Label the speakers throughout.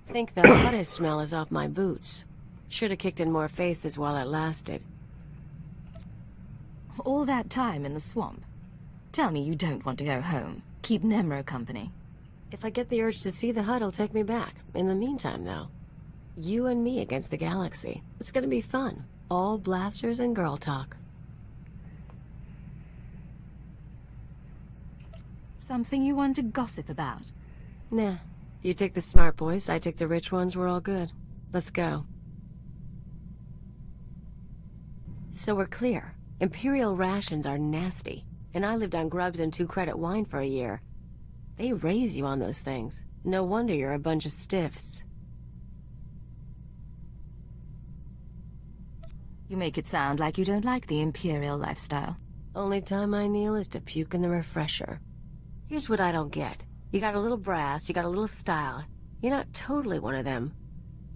Speaker 1: Think the hottest smell is off my boots. Should have kicked in more faces while it lasted.
Speaker 2: All that time in the swamp. Tell me you don't want to go home. Keep Nemro company.
Speaker 1: If I get the urge to see the hut, it'll take me back. In the meantime, though, you and me against the galaxy. It's gonna be fun. All blasters and girl talk.
Speaker 2: Something you want to gossip about?
Speaker 1: Nah. You take the smart boys, I take the rich ones, we're all good. Let's go. So we're clear. Imperial rations are nasty, and I lived on grubs and 2-credit wine for a year. They raise you on those things. No wonder you're a bunch of stiffs.
Speaker 2: You make it sound like you don't like the Imperial lifestyle.
Speaker 1: Only time I kneel is to puke in the refresher. Here's what I don't get. You got a little brass, you got a little style. You're not totally one of them.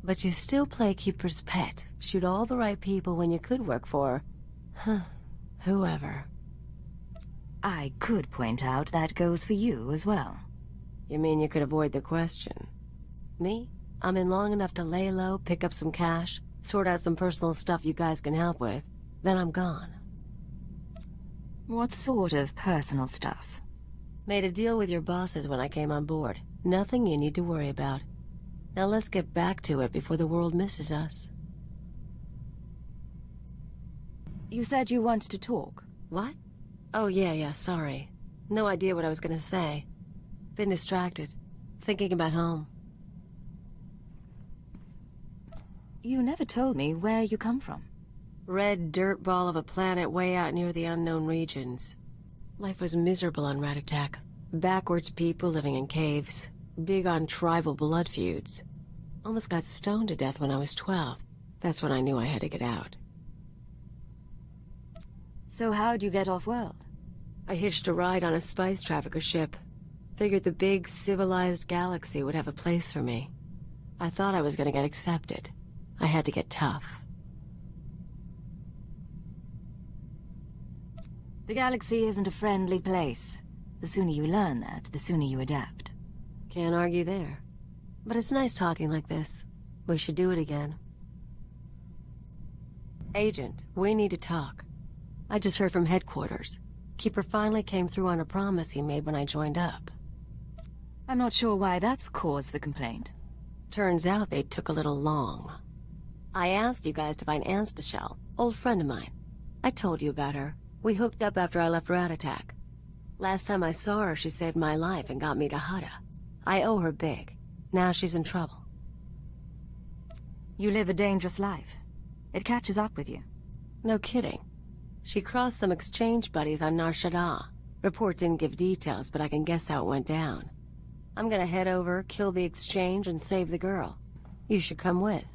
Speaker 1: But you still play keeper's pet. Shoot all the right people when you could work for... whoever.
Speaker 2: I could point out that goes for you as well.
Speaker 1: You mean you could avoid the question? Me? I'm in long enough to lay low, pick up some cash, sort out some personal stuff you guys can help with. Then I'm gone.
Speaker 2: What sort of personal stuff?
Speaker 1: Made a deal with your bosses when I came on board. Nothing you need to worry about. Now let's get back to it before the world misses us.
Speaker 2: You said you wanted to talk.
Speaker 1: What? Oh, yeah, sorry. No idea what I was gonna say. Been distracted. Thinking about home.
Speaker 2: You never told me where you come from.
Speaker 1: Red dirt ball of a planet way out near the unknown regions. Life was miserable on Ratatak. Backwards people living in caves. Big on tribal blood feuds. Almost got stoned to death when I was 12. That's when I knew I had to get out.
Speaker 2: So how'd you get off-world?
Speaker 1: I hitched a ride on a spice trafficker ship. Figured the big, civilized galaxy would have a place for me. I thought I was gonna get accepted. I had to get tough.
Speaker 2: The galaxy isn't a friendly place. The sooner you learn that, the sooner you adapt.
Speaker 1: Can't argue there. But it's nice talking like this. We should do it again. Agent, we need to talk. I just heard from headquarters. Keeper finally came through on a promise he made when I joined up.
Speaker 2: I'm not sure why that's cause for complaint.
Speaker 1: Turns out they took a little long. I asked you guys to find Anspecial, old friend of mine. I told you about her. We hooked up after I left Ratatak. Last time I saw her, she saved my life and got me to Hutta. I owe her big. Now she's in trouble.
Speaker 2: You live a dangerous life. It catches up with you.
Speaker 1: No kidding. She crossed some exchange buddies on Nar Shaddaa. Report didn't give details, but I can guess how it went down. I'm gonna head over, kill the exchange, and save the girl. You should come with.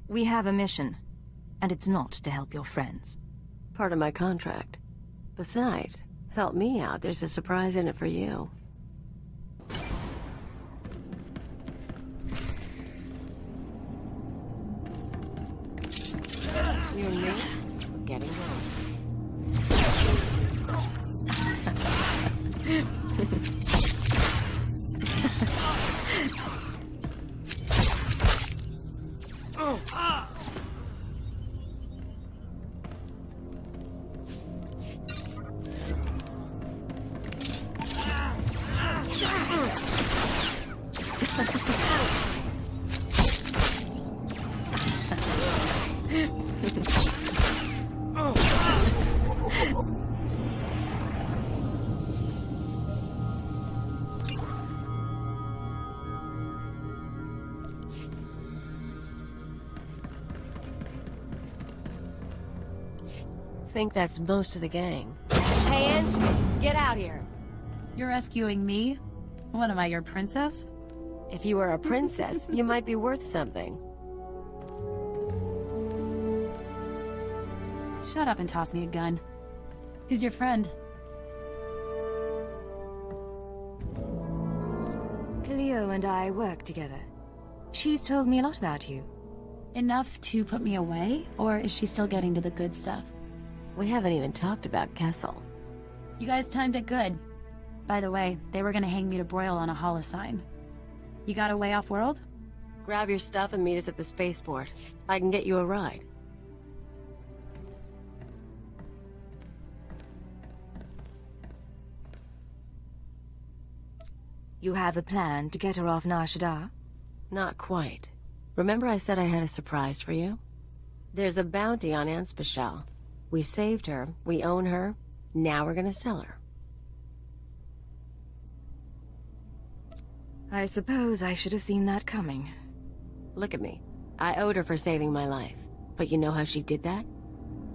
Speaker 2: We have a mission, and it's not to help your friends.
Speaker 1: Part of my contract. Besides, help me out, there's a surprise in it for you. You and me? Getting going. Think that's most of the gang. Hey, Ansby, get out here.
Speaker 3: You're rescuing me? What am I, your princess?
Speaker 1: If you were a princess, you might be worth something.
Speaker 3: Shut up and toss me a gun. Who's your friend?
Speaker 2: Kaliyo and I work together. She's told me a lot about you.
Speaker 3: Enough to put me away, or is she still getting to the good stuff?
Speaker 1: We haven't even talked about Kessel.
Speaker 3: You guys timed it good. By the way, they were gonna hang me to broil on a holocene. You got a way off-world?
Speaker 1: Grab your stuff and meet us at the spaceport. I can get you a ride.
Speaker 2: You have a plan to get her off Nar Shaddaa?
Speaker 1: Not quite. Remember I said I had a surprise for you? There's a bounty on Anspecial. We saved her, we own her, now we're gonna sell her.
Speaker 2: I suppose I should have seen that coming.
Speaker 1: Look at me. I owed her for saving my life. But you know how she did that?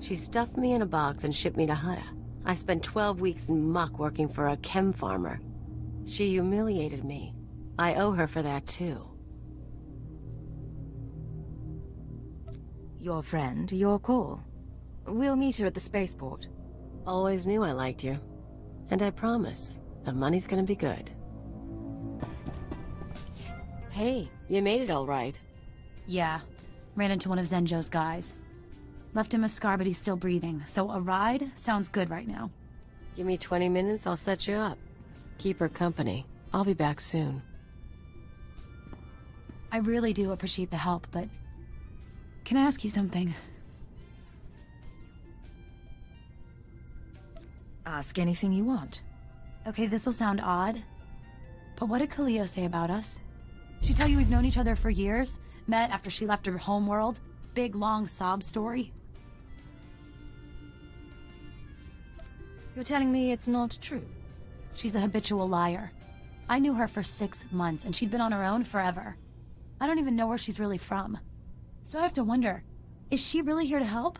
Speaker 1: She stuffed me in a box and shipped me to Hutta. I spent 12 weeks in muck working for a chem farmer. She humiliated me. I owe her for that too.
Speaker 2: Your friend, your call. We'll meet her at the spaceport.
Speaker 1: Always knew I liked you. And I promise, the money's gonna be good. Hey, you made it all right.
Speaker 3: Yeah. Ran into one of Zenjo's guys. Left him a scar, but he's still breathing, so a ride sounds good right now.
Speaker 1: Give me 20 minutes, I'll set you up. Keep her company. I'll be back soon.
Speaker 3: I really do appreciate the help, but... Can I ask you something?
Speaker 2: Ask anything you want.
Speaker 3: Okay, this'll sound odd, but what did Kaliyo say about us? She tell you we've known each other for years? Met after she left her homeworld? Big, long sob story?
Speaker 2: You're telling me it's not true?
Speaker 3: She's a habitual liar. I knew her for 6 months, and she'd been on her own forever. I don't even know where she's really from. So I have to wonder, is she really here to help?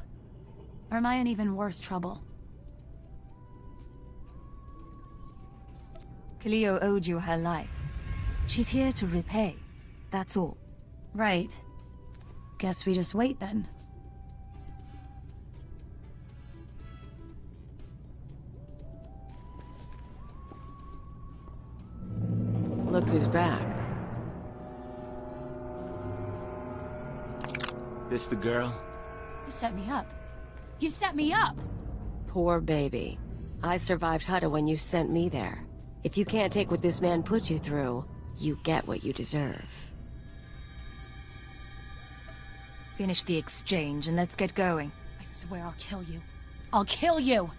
Speaker 3: Or am I in even worse trouble?
Speaker 2: Kaliyo owed you her life. She's here to repay. That's all.
Speaker 3: Right. Guess we just wait then.
Speaker 1: Look who's back.
Speaker 4: This the girl?
Speaker 3: You set me up. You set me up!
Speaker 1: Poor baby. I survived Hutta when you sent me there. If you can't take what this man put you through, you get what you deserve.
Speaker 2: Finish the exchange and let's get going.
Speaker 3: I swear I'll kill you. I'll kill you!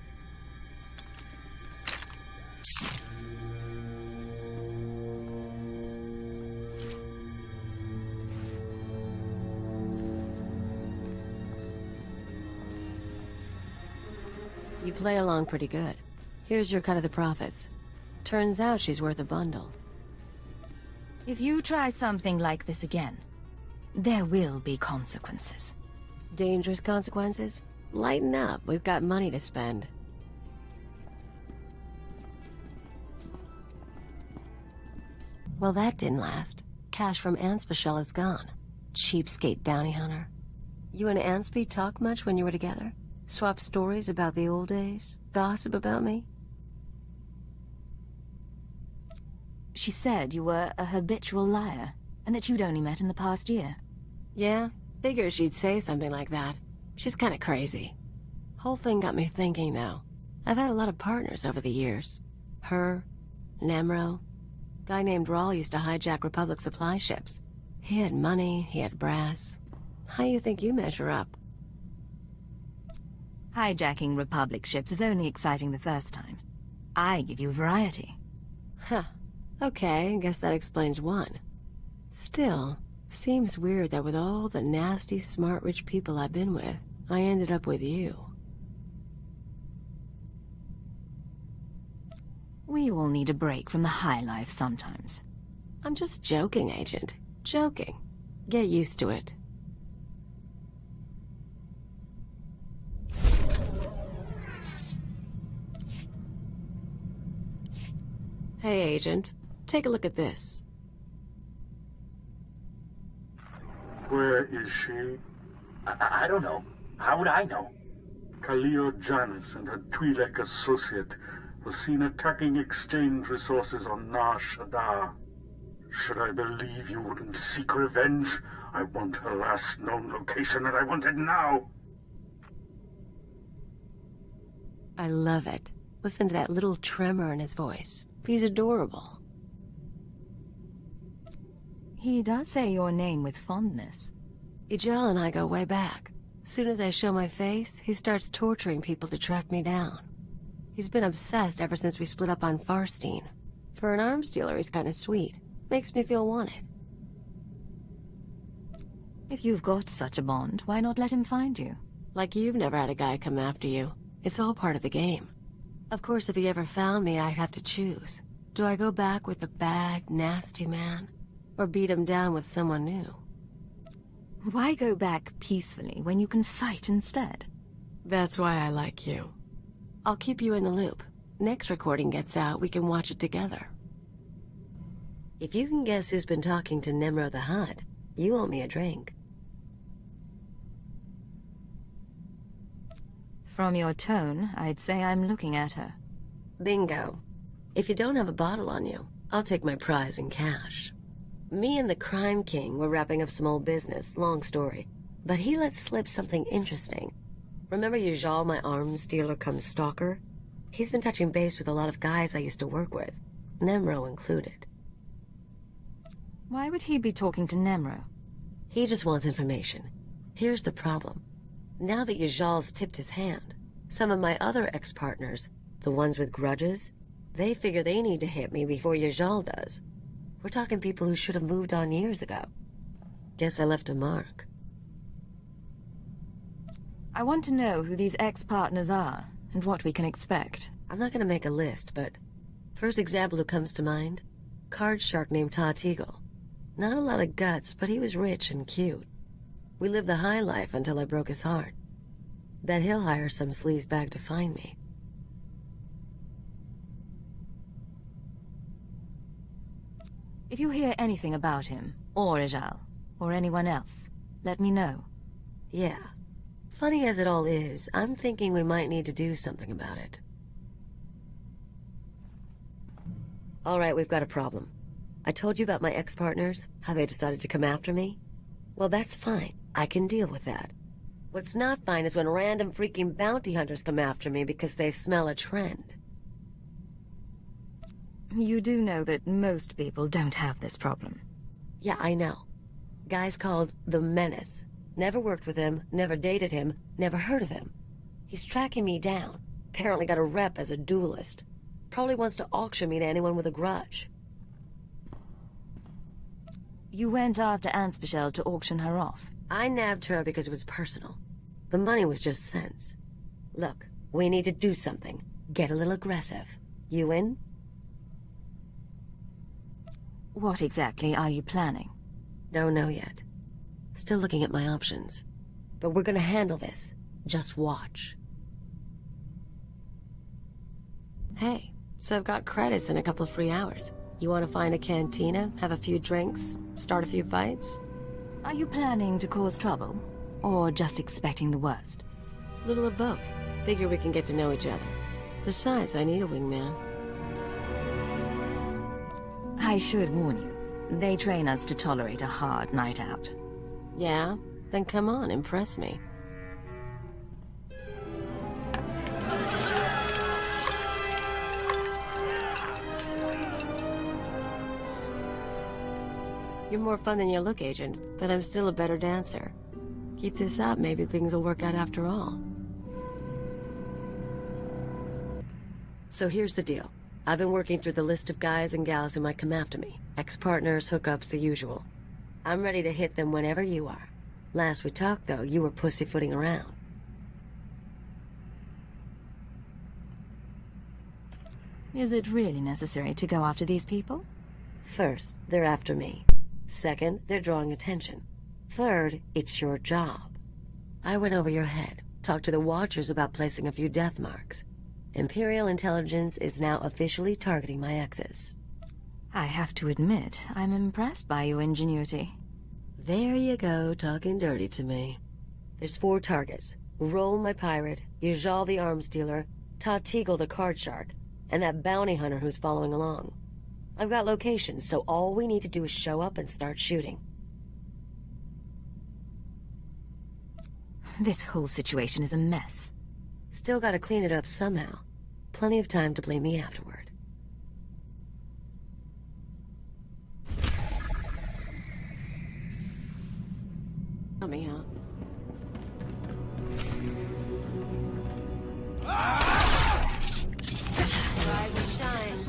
Speaker 1: You play along pretty good. Here's your cut of the profits. Turns out she's worth a bundle.
Speaker 2: If you try something like this again, there will be consequences.
Speaker 1: Dangerous consequences? Lighten up, we've got money to spend. Well, that didn't last. Cash from Anspecial is gone. Cheapskate bounty hunter. You and Anspe talk much when you were together? Swap stories about the old days? Gossip about me?
Speaker 2: She said you were a habitual liar, and that you'd only met in the past year.
Speaker 1: Yeah, figure she'd say something like that. She's kinda crazy. Whole thing got me thinking, though. I've had a lot of partners over the years. Her, Nemro. Guy named Rawl used to hijack Republic supply ships. He had money, he had brass. How you think you measure up?
Speaker 2: Hijacking Republic ships is only exciting the first time. I give you variety.
Speaker 1: Huh. Okay, I guess that explains one. Still, seems weird that with all the nasty, smart, rich people I've been with, I ended up with you.
Speaker 2: We all need a break from the high life sometimes.
Speaker 1: I'm just joking, Agent. Joking. Get used to it. Hey, Agent. Take a look at this.
Speaker 5: Where is she? I don't know. How would I know? Kaliyo Djannis and her Twi'lek associate was seen attacking exchange resources on Nar Shaddaa. Should I believe you wouldn't seek revenge? I want her last known location, and I want it now!
Speaker 1: I love it. Listen to that little tremor in his voice. He's adorable.
Speaker 2: He does say your name with fondness.
Speaker 1: Ijal and I go way back. Soon as I show my face, he starts torturing people to track me down. He's been obsessed ever since we split up on Farstein. For an arms dealer, he's kind of sweet. Makes me feel wanted.
Speaker 2: If you've got such a bond, why not let him find you?
Speaker 1: Like you've never had a guy come after you. It's all part of the game. Of course, if he ever found me, I'd have to choose. Do I go back with the bad, nasty man? Or beat him down with someone new?
Speaker 2: Why go back peacefully when you can fight instead?
Speaker 1: That's why I like you. I'll keep you in the loop. Next recording gets out, we can watch it together. If you can guess who's been talking to Nemro the Hutt, you owe me a drink.
Speaker 2: From your tone, I'd say I'm looking at her.
Speaker 1: Bingo. If you don't have a bottle on you, I'll take my prize in cash. Me and the Crime King were wrapping up some old business, long story. But he let slip something interesting. Remember Yajal, my arms dealer cum stalker? He's been touching base with a lot of guys I used to work with, Nemro included.
Speaker 2: Why would he be talking to Nemro?
Speaker 1: He just wants information. Here's the problem. Now that Yajal's tipped his hand, some of my other ex-partners, the ones with grudges, they figure they need to hit me before Yajal does. We're talking people who should have moved on years ago. Guess I left a mark.
Speaker 2: I want to know who these ex-partners are, and what we can expect.
Speaker 1: I'm not gonna make a list, but first example who comes to mind, card shark named Todd Eagle. Not a lot of guts, but he was rich and cute. We lived the high life until I broke his heart. Bet he'll hire some sleazebag to find me.
Speaker 2: If you hear anything about him, or Ijal, or anyone else, let me know.
Speaker 1: Yeah. Funny as it all is, I'm thinking we might need to do something about it. All right, we've got a problem. I told you about my ex-partners, how they decided to come after me? Well, that's fine. I can deal with that. What's not fine is when random freaking bounty hunters come after me because they smell a trend.
Speaker 2: You do know that most people don't have this problem.
Speaker 1: Yeah, I know. Guy's called the Menace. Never worked with him, never dated him, never heard of him. He's tracking me down. Apparently got a rep as a duelist. Probably wants to auction me to anyone with a grudge.
Speaker 2: You went after Anspeciel to auction her off.
Speaker 1: I nabbed her because it was personal. The money was just sense. Look, we need to do something. Get a little aggressive. You in?
Speaker 2: What exactly are you planning?
Speaker 1: Don't know yet. Still looking at my options. But we're gonna handle this. Just watch. Hey, so I've got credits and a couple of free hours. You want to find a cantina, have a few drinks, start a few fights?
Speaker 2: Are you planning to cause trouble? Or just expecting the worst?
Speaker 1: Little of both. Figure we can get to know each other. Besides, I need a wingman.
Speaker 2: I should warn you. They train us to tolerate a hard night out.
Speaker 1: Yeah? Then come on, impress me. You're more fun than you look, Agent, but I'm still a better dancer. Keep this up, maybe things will work out after all. So here's the deal. I've been working through the list of guys and gals who might come after me. Ex-partners, hookups, the usual. I'm ready to hit them whenever you are. Last we talked, though, you were pussyfooting around.
Speaker 2: Is it really necessary to go after these people?
Speaker 1: First, they're after me. Second, they're drawing attention. Third, it's your job. I went over your head, talked to the Watchers about placing a few death marks. Imperial intelligence is now officially targeting my exes.
Speaker 2: I have to admit, I'm impressed by your ingenuity.
Speaker 1: There you go, talking dirty to me. There's 4 targets. Roll, my pirate, Yajal the arms dealer, Todd Eagle the card shark, and that bounty hunter who's following along. I've got locations, so all we need to do is show up and start shooting.
Speaker 2: This whole situation is a mess.
Speaker 1: Still gotta clean it up somehow. Plenty of time to blame me afterward. me, huh? Rise and shine.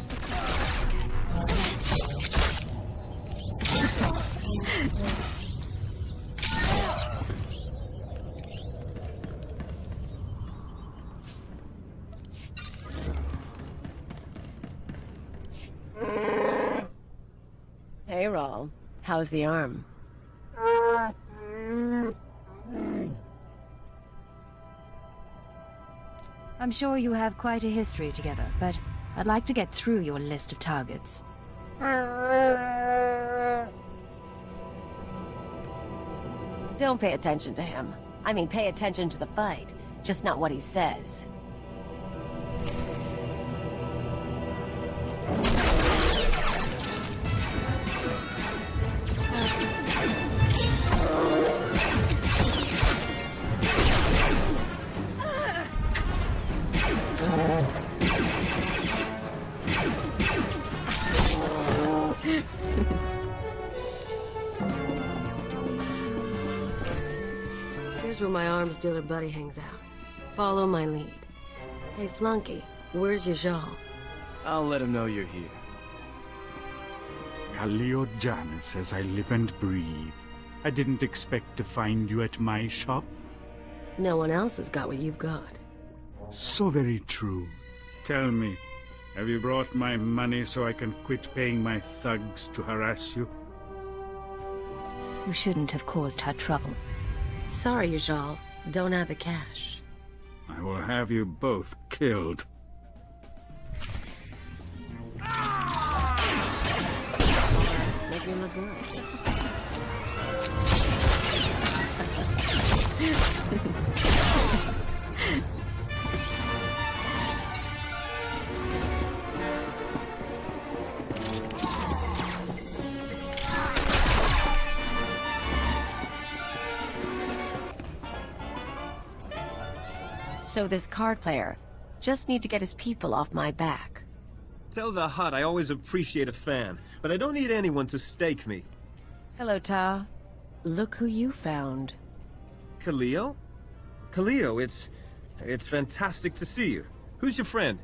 Speaker 1: Hey, Rawl. How's the arm?
Speaker 2: I'm sure you have quite a history together, but I'd like to get through your list of targets.
Speaker 1: Don't pay attention to him. I mean, pay attention to the fight, just not what he says. Here's where my arms dealer buddy hangs out. Follow my lead. Hey, Flunky, where's your Jal?
Speaker 4: I'll let him know you're here.
Speaker 5: Kaliyo Djannis, as I live and breathe. I didn't expect to find you at my shop.
Speaker 1: No one else has got what you've got.
Speaker 5: So very true. Tell me, have you brought my money so I can quit paying my thugs to harass you?
Speaker 2: You shouldn't have caused her trouble.
Speaker 1: Sorry, Jal. Don't have the cash.
Speaker 5: I will have you both killed.
Speaker 1: Make me look good. So this card player just need to get his people off my back.
Speaker 4: Tell the Hut I always appreciate a fan, but I don't need anyone to stake me.
Speaker 1: Hello, Ta. Look who you found.
Speaker 4: Kaliyo? Kaliyo, it's fantastic to see you. Who's your friend?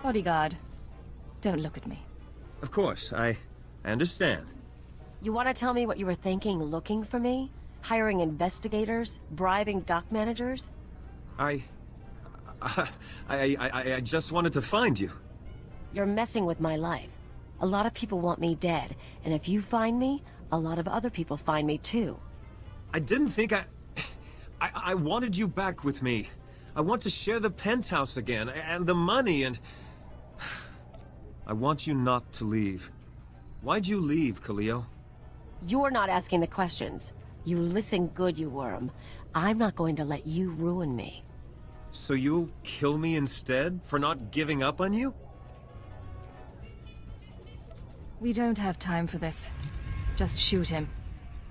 Speaker 2: Bodyguard, don't look at me.
Speaker 4: Of course, I understand.
Speaker 1: You want to tell me what you were thinking looking for me? Hiring investigators? Bribing dock managers?
Speaker 4: I just wanted to find you.
Speaker 1: You're messing with my life. A lot of people want me dead, and if you find me, a lot of other people find me too.
Speaker 4: I didn't think I wanted you back with me. I want to share the penthouse again, and the money, and... I want you not to leave. Why'd you leave, Kaliyo?
Speaker 1: You're not asking the questions. You listen good, you worm. I'm not going to let you ruin me.
Speaker 4: So you'll kill me instead, for not giving up on you?
Speaker 2: We don't have time for this. Just shoot him.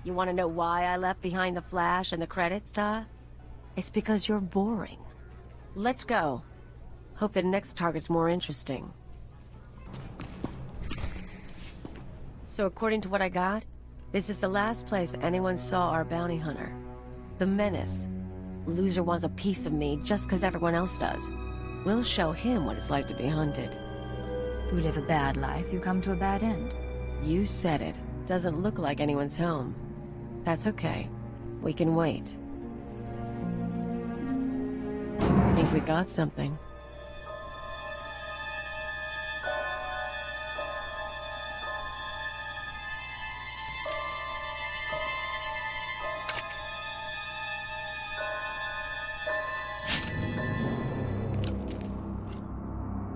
Speaker 1: You want to know why I left behind the flash and the credits, Ta? It's because you're boring. Let's go. Hope the next target's more interesting. So according to what I got, this is the last place anyone saw our bounty hunter. The Menace. Loser wants a piece of me just because everyone else does. We'll show him what it's like to be hunted.
Speaker 2: You live a bad life, you come to a bad end.
Speaker 1: You said it. Doesn't look like anyone's home. That's okay. We can wait. Think we got something.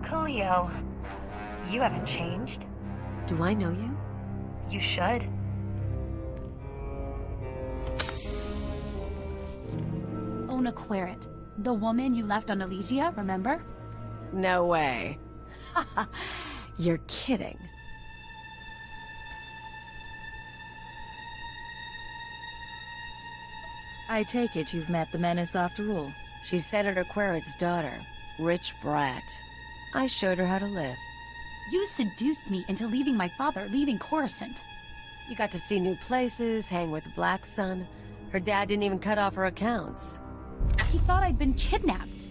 Speaker 6: Kaliyo, you haven't changed.
Speaker 1: Do I know you?
Speaker 6: You should.
Speaker 3: Ona Querrit, the woman you left on Elysia, remember?
Speaker 1: No way. You're kidding.
Speaker 2: I take it you've met the Menace after all.
Speaker 1: She's Senator Querrit's daughter. Rich brat. I showed her how to live.
Speaker 3: You seduced me into leaving my father, leaving Coruscant.
Speaker 1: You got to see new places, hang with the Black Sun. Her dad didn't even cut off her accounts.
Speaker 3: He thought I'd been kidnapped.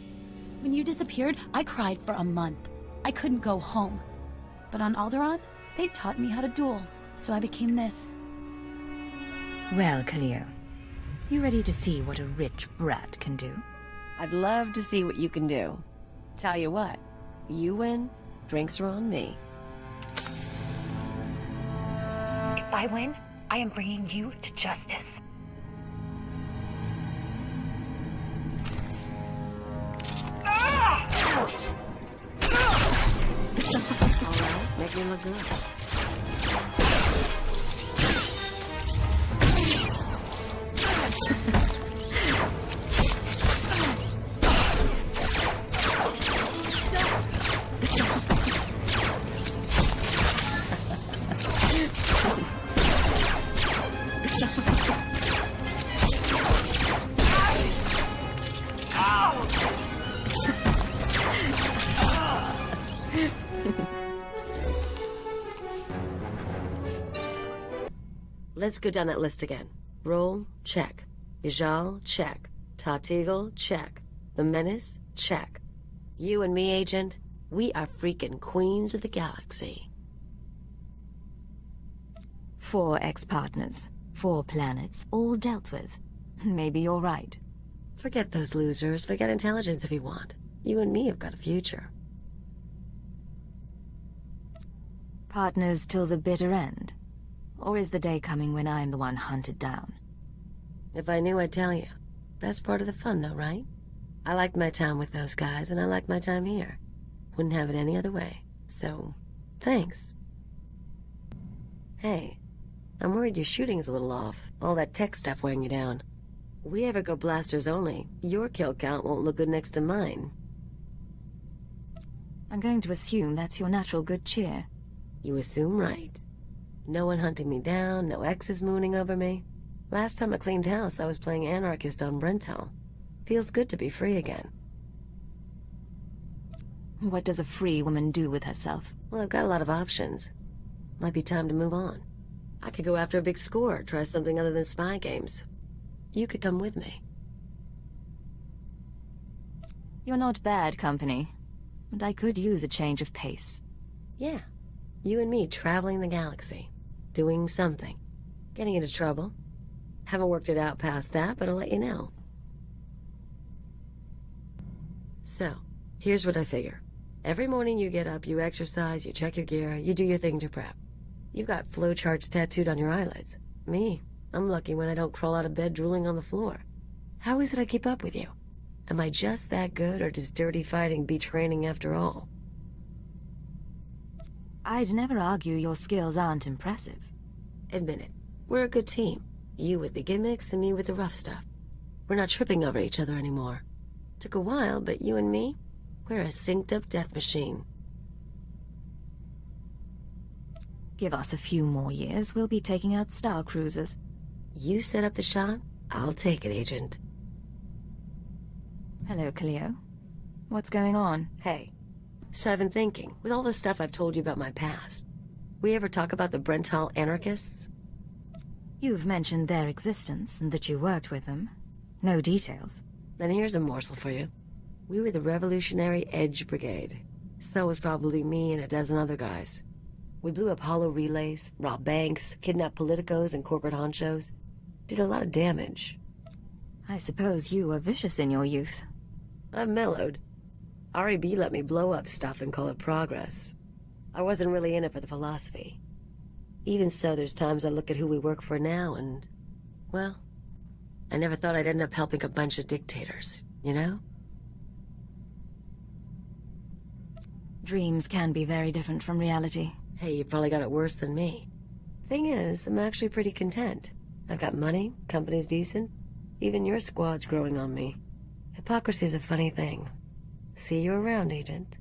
Speaker 3: When you disappeared, I cried for a month. I couldn't go home. But on Alderaan, they taught me how to duel, so I became this.
Speaker 2: Well, Kaliyo, you ready to see what a rich brat can do?
Speaker 1: I'd love to see what you can do. Tell you what, you win, drinks are on me.
Speaker 6: If I win, I am bringing you to justice.
Speaker 1: Alright, make me look good. Let's go down that list again. Roll, check. Ijal, check. Tatigel, check. The Menace, check. You and me, Agent, we are freaking queens of the galaxy.
Speaker 2: 4 ex-partners, 4 planets, all dealt with. Maybe you're right.
Speaker 1: Forget those losers. Forget intelligence if you want. You and me have got a future.
Speaker 2: Partners till the bitter end? Or is the day coming when I'm the one hunted down?
Speaker 1: If I knew, I'd tell you. That's part of the fun, though, right? I liked my time with those guys, and I like my time here. Wouldn't have it any other way. So, thanks. Hey, I'm worried your shooting's a little off. All that tech stuff weighing you down. We ever go blasters only, your kill count won't look good next to mine.
Speaker 2: I'm going to assume that's your natural good cheer.
Speaker 1: You assume right. No one hunting me down, no exes mooning over me. Last time I cleaned house, I was playing anarchist on Brental. Feels good to be free again.
Speaker 2: What does a free woman do with herself?
Speaker 1: Well, I've got a lot of options. Might be time to move on. I could go after a big score, try something other than spy games. You could come with me.
Speaker 2: You're not bad company, and I could use a change of pace.
Speaker 1: Yeah. You and me traveling the galaxy. Doing something. Getting into trouble. Haven't worked it out past that, but I'll let you know. So, here's what I figure. Every morning you get up, you exercise, you check your gear, you do your thing to prep. You've got flowcharts tattooed on your eyelids. Me, I'm lucky when I don't crawl out of bed drooling on the floor. How is it I keep up with you? Am I just that good, or does dirty fighting beat training after all?
Speaker 2: I'd never argue your skills aren't impressive.
Speaker 1: Admit it. We're a good team. You with the gimmicks and me with the rough stuff. We're not tripping over each other anymore. Took a while, but you and me, we're a synced-up death machine.
Speaker 2: Give us a few more years, we'll be taking out star cruisers.
Speaker 1: You set up the shot, I'll take it, Agent.
Speaker 2: Hello, Kaliyo. What's going on?
Speaker 1: Hey. So I've been thinking, with all the stuff I've told you about my past, we ever talk about the Brental anarchists?
Speaker 2: You've mentioned their existence and that you worked with them. No details.
Speaker 1: Then here's a morsel for you. We were the Revolutionary Edge Brigade. So was probably me and a dozen other guys. We blew up hollow relays, robbed banks, kidnapped politicos and corporate honchos. Did a lot of damage.
Speaker 2: I suppose you were vicious in your youth.
Speaker 1: I've mellowed. RAB let me blow up stuff and call it progress. I wasn't really in it for the philosophy. Even so, there's times I look at who we work for now and, well, I never thought I'd end up helping a bunch of dictators, you know?
Speaker 2: Dreams can be very different from reality.
Speaker 1: Hey, you probably got it worse than me. Thing is, I'm actually pretty content. I've got money, company's decent. Even your squad's growing on me. Hypocrisy's a funny thing. See you around, Agent.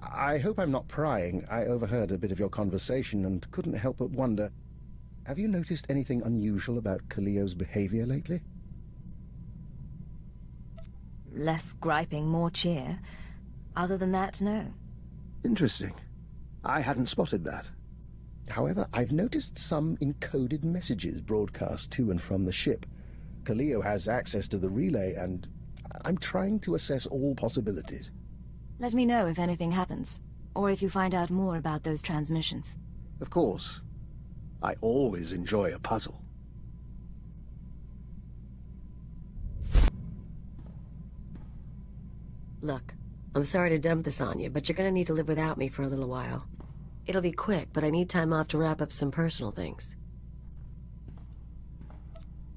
Speaker 7: I hope I'm not prying. I overheard a bit of your conversation and couldn't help but wonder, have you noticed anything unusual about Kaliyo's behavior lately?
Speaker 2: Less griping, more cheer. Other than that, no.
Speaker 7: Interesting. I hadn't spotted that. However, I've noticed some encoded messages broadcast to and from the ship. Kaliyo has access to the relay, and I'm trying to assess all possibilities.
Speaker 2: Let me know if anything happens, or if you find out more about those transmissions.
Speaker 7: Of course. I always enjoy a puzzle.
Speaker 1: Look, I'm sorry to dump this on you, but you're gonna need to live without me for a little while. It'll be quick, but I need time off to wrap up some personal things.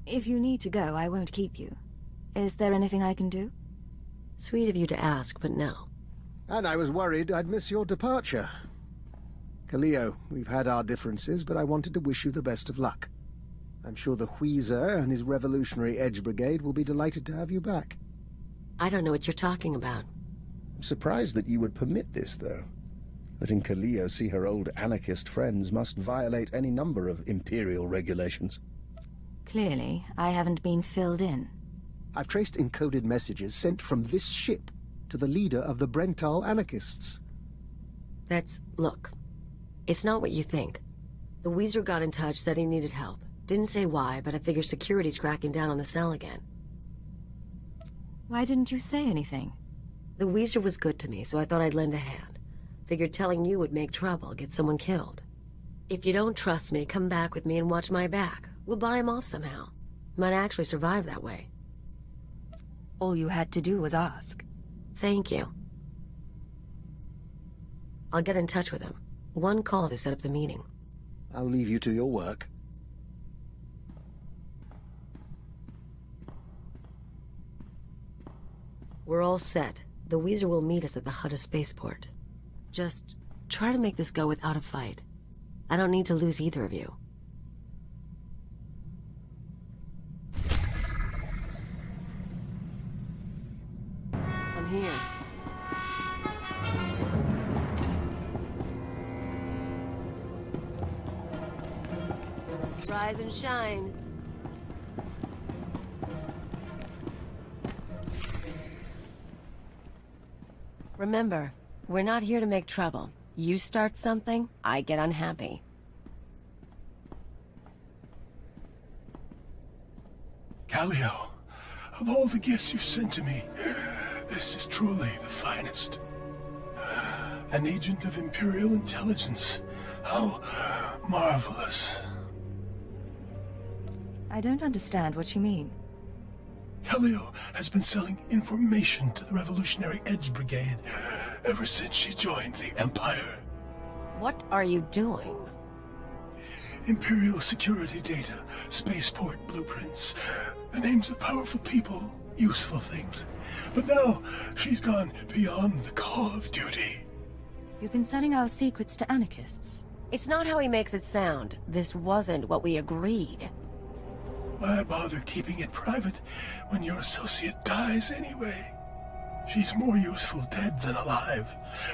Speaker 2: If you need to go, I won't keep you. Is there anything I can do?
Speaker 1: Sweet of you to ask, but no.
Speaker 7: And I was worried I'd miss your departure. Kaliyo, we've had our differences, but I wanted to wish you the best of luck. I'm sure the Wheezer and his Revolutionary Edge Brigade will be delighted to have you back.
Speaker 1: I don't know what you're talking about.
Speaker 7: I'm surprised that you would permit this, though. Letting Kaliyo see her old anarchist friends must violate any number of Imperial regulations.
Speaker 2: Clearly, I haven't been filled in.
Speaker 7: I've traced encoded messages sent from this ship to the leader of the Brental anarchists.
Speaker 1: Look, it's not what you think. The Weezer got in touch, said he needed help. Didn't say why, but I figure security's cracking down on the cell again.
Speaker 2: Why didn't you say anything?
Speaker 1: The Weezer was good to me, so I thought I'd lend a hand. Figured telling you would make trouble, get someone killed. If you don't trust me, come back with me and watch my back. We'll buy him off somehow. Might actually survive that way.
Speaker 2: All you had to do was ask.
Speaker 1: Thank you. I'll get in touch with him. One call to set up the meeting.
Speaker 7: I'll leave you to your work.
Speaker 1: We're all set. The Weezer will meet us at the Hutta spaceport. Just try to make this go without a fight. I don't need to lose either of you. I'm here. Rise and shine. Remember, we're not here to make trouble. You start something, I get unhappy.
Speaker 8: Kaliyo, of all the gifts you've sent to me, this is truly the finest. An agent of Imperial intelligence. How marvelous.
Speaker 2: I don't understand what you mean.
Speaker 8: Kaliyo has been selling information to the Revolutionary Edge Brigade ever since she joined the Empire.
Speaker 1: What are you doing?
Speaker 8: Imperial security data, spaceport blueprints, the names of powerful people, useful things. But now, she's gone beyond the call of duty.
Speaker 2: You've been selling our secrets to anarchists.
Speaker 1: It's not how he makes it sound. This wasn't what we agreed.
Speaker 8: Why bother keeping it private when your associate dies anyway? She's more useful dead than alive.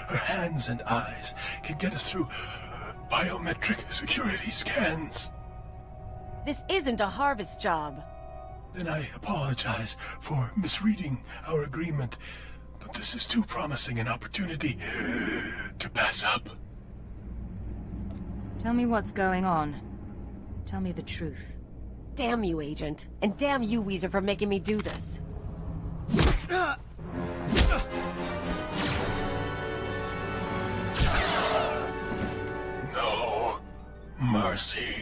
Speaker 8: Her hands and eyes can get us through biometric security scans.
Speaker 1: This isn't a harvest job.
Speaker 8: Then I apologize for misreading our agreement, but this is too promising an opportunity to pass up.
Speaker 2: Tell me what's going on. Tell me the truth.
Speaker 1: Damn you, Agent. And damn you, Weezer, for making me do this.
Speaker 8: No mercy.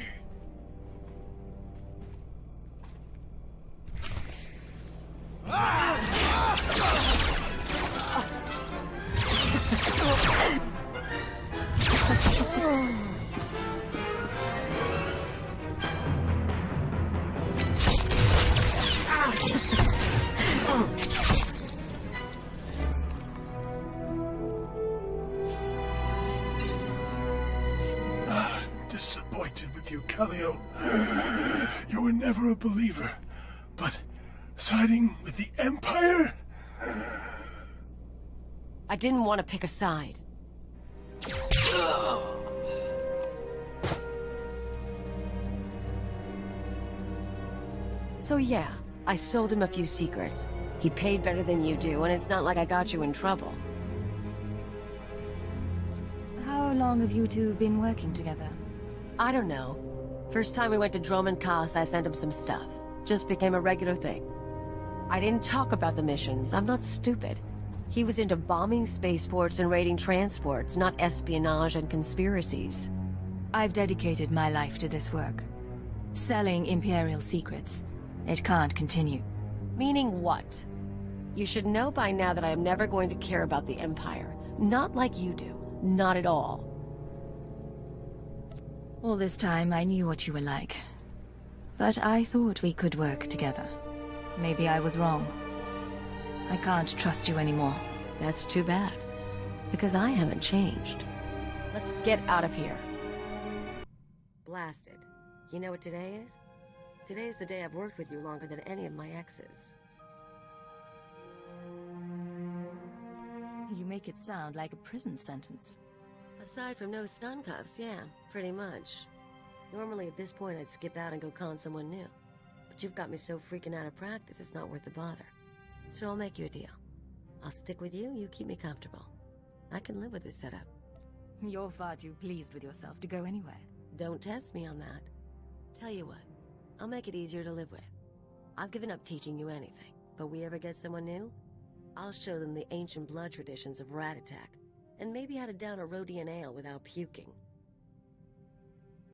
Speaker 8: Disappointed with you, Kaliyo. You were never a believer, but siding with the Empire?
Speaker 1: I didn't want to pick a side. So yeah, I sold him a few secrets. He paid better than you do, and it's not like I got you in trouble.
Speaker 2: How long have you two been working together?
Speaker 1: I don't know. First time we went to Droman Kaas, I sent him some stuff. Just became a regular thing. I didn't talk about the missions. I'm not stupid. He was into bombing spaceports and raiding transports, not espionage and conspiracies.
Speaker 2: I've dedicated my life to this work. Selling Imperial secrets. It can't continue.
Speaker 1: Meaning what? You should know by now that I am never going to care about the Empire. Not like you do. Not at all.
Speaker 2: All this time, I knew what you were like. But I thought we could work together. Maybe I was wrong. I can't trust you anymore.
Speaker 1: That's too bad. Because I haven't changed. Let's get out of here. Blasted. You know what today is? Today is the day I've worked with you longer than any of my exes.
Speaker 2: You make it sound like a prison sentence.
Speaker 1: Aside from no stun cuffs, yeah, pretty much. Normally at this point I'd skip out and go con someone new. But you've got me so freaking out of practice it's not worth the bother. So I'll make you a deal. I'll stick with you, you keep me comfortable. I can live with this setup.
Speaker 2: You're far too pleased with yourself to go anywhere.
Speaker 1: Don't test me on that. Tell you what, I'll make it easier to live with. I've given up teaching you anything, but we ever get someone new, I'll show them the ancient blood traditions of Rat Attack, and maybe how to down a Rhodian ale without puking.